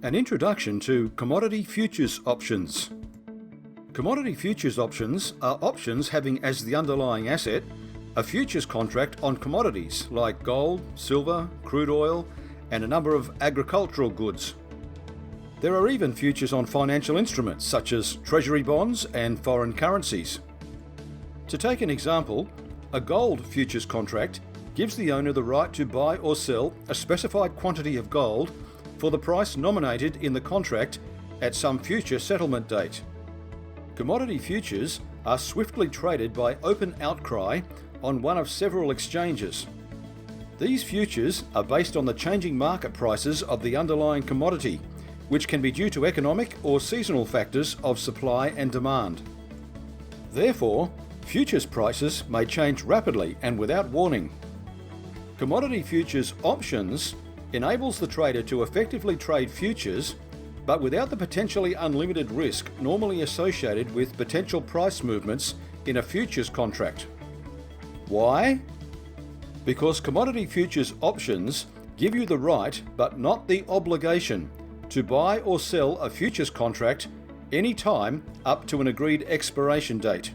An introduction to commodity futures options. Commodity futures options are options having as the underlying asset a futures contract on commodities like gold, silver, crude oil, and a number of agricultural goods. There are even futures on financial instruments such as treasury bonds and foreign currencies. To take an example, a gold futures contract gives the owner the right to buy or sell a specified quantity of gold for the price nominated in the contract at some future settlement date. Commodity futures are swiftly traded by open outcry on one of several exchanges. These futures are based on the changing market prices of the underlying commodity, which can be due to economic or seasonal factors of supply and demand. Therefore, futures prices may change rapidly and without warning. Commodity futures options enables the trader to effectively trade futures, but without the potentially unlimited risk normally associated with potential price movements in a futures contract. Why? Because commodity futures options give you the right, but not the obligation, to buy or sell a futures contract any time up to an agreed expiration date.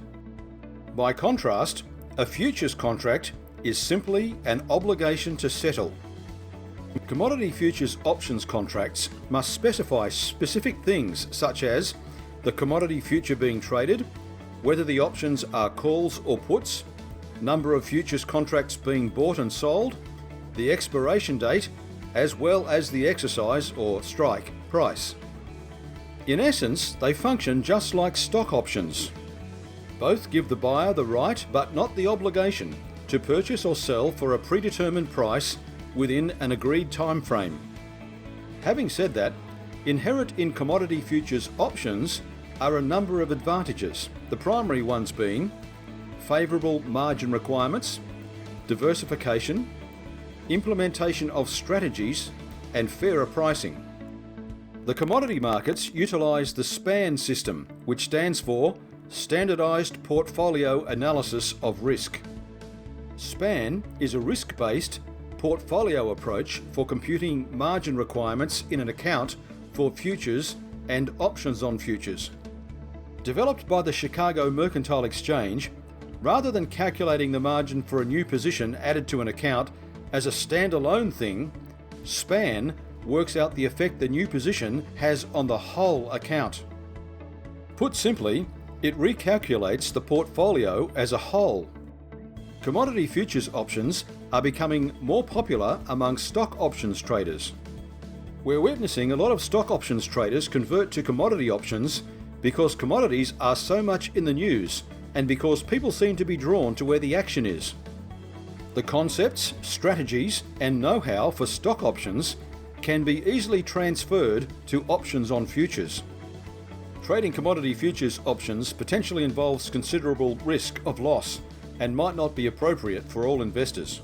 By contrast, a futures contract is simply an obligation to settle. Commodity futures options contracts must specify specific things such as the commodity future being traded, whether the options are calls or puts, number of futures contracts being bought and sold, the expiration date, as well as the exercise or strike price. In essence, they function just like stock options. Both give the buyer the right but not the obligation to purchase or sell for a predetermined price within an agreed time frame. Having said that, inherent in commodity futures options are a number of advantages, the primary ones being favourable margin requirements, diversification, implementation of strategies, and fairer pricing. The commodity markets utilise the Spann system, which stands for Standardised Portfolio Analysis of Risk. Spann is a risk-based portfolio approach for computing margin requirements in an account for futures and options on futures. Developed by the Chicago Mercantile Exchange, rather than calculating the margin for a new position added to an account as a standalone thing, Spann works out the effect the new position has on the whole account. Put simply, it recalculates the portfolio as a whole. Commodity futures options are becoming more popular among stock options traders. We're witnessing a lot of stock options traders convert to commodity options because commodities are so much in the news and because people seem to be drawn to where the action is. The concepts, strategies, and know-how for stock options can be easily transferred to options on futures. Trading commodity futures options potentially involves considerable risk of loss and might not be appropriate for all investors.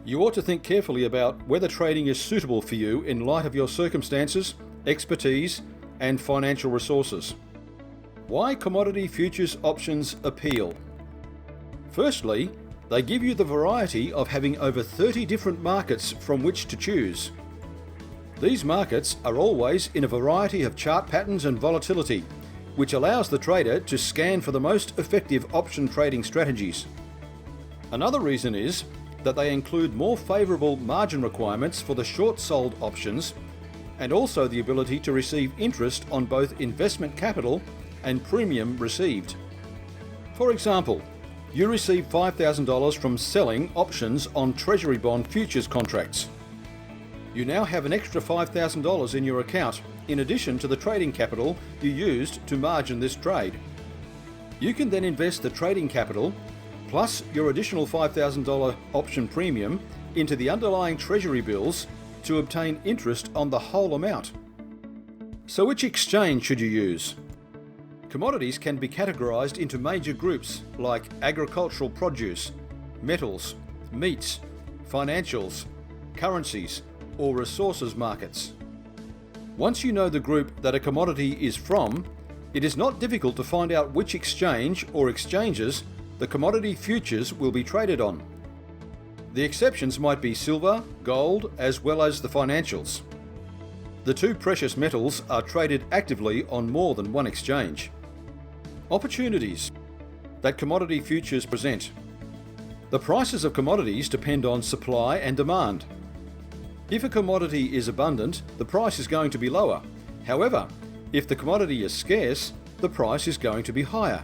You ought to think carefully about whether trading is suitable for you in light of your circumstances, expertise, and financial resources. Why commodity futures options appeal? Firstly, they give you the variety of having over 30 different markets from which to choose. These markets are always in a variety of chart patterns and volatility, which allows the trader to scan for the most effective option trading strategies. Another reason is that they include more favourable margin requirements for the short-sold options and also the ability to receive interest on both investment capital and premium received. For example, you receive $5,000 from selling options on treasury bond futures contracts. You now have an extra $5,000 in your account, in addition to the trading capital you used to margin this trade. You can then invest the trading capital, plus your additional $5,000 option premium, into the underlying treasury bills to obtain interest on the whole amount. So which exchange should you use? Commodities can be categorised into major groups like agricultural produce, metals, meats, financials, currencies, or resources markets. Once you know the group that a commodity is from, it is not difficult to find out which exchange or exchanges the commodity futures will be traded on. The exceptions might be silver, gold, as well as the financials. The two precious metals are traded actively on more than one exchange. Opportunities that commodity futures present. The prices of commodities depend on supply and demand. If a commodity is abundant, the price is going to be lower. However, if the commodity is scarce, the price is going to be higher.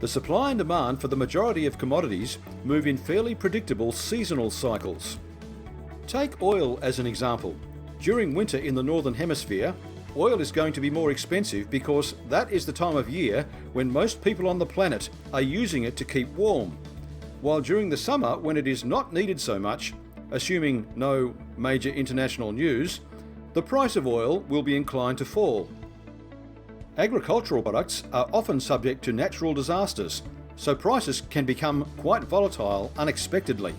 The supply and demand for the majority of commodities move in fairly predictable seasonal cycles. Take oil as an example. During winter in the Northern Hemisphere, oil is going to be more expensive because that is the time of year when most people on the planet are using it to keep warm. While during the summer, when it is not needed so much, assuming no major international news, the price of oil will be inclined to fall. Agricultural products are often subject to natural disasters, so prices can become quite volatile unexpectedly.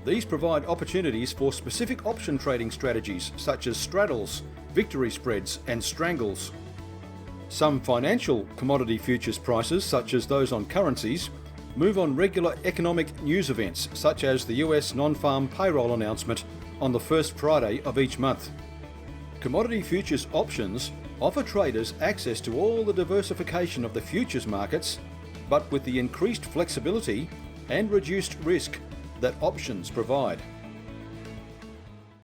These provide opportunities for specific option trading strategies such as straddles, victory spreads and strangles. Some financial commodity futures prices, such as those on currencies, move on regular economic news events such as the US non-farm payroll announcement on the first Friday of each month. Commodity futures options offer traders access to all the diversification of the futures markets, but with the increased flexibility and reduced risk that options provide.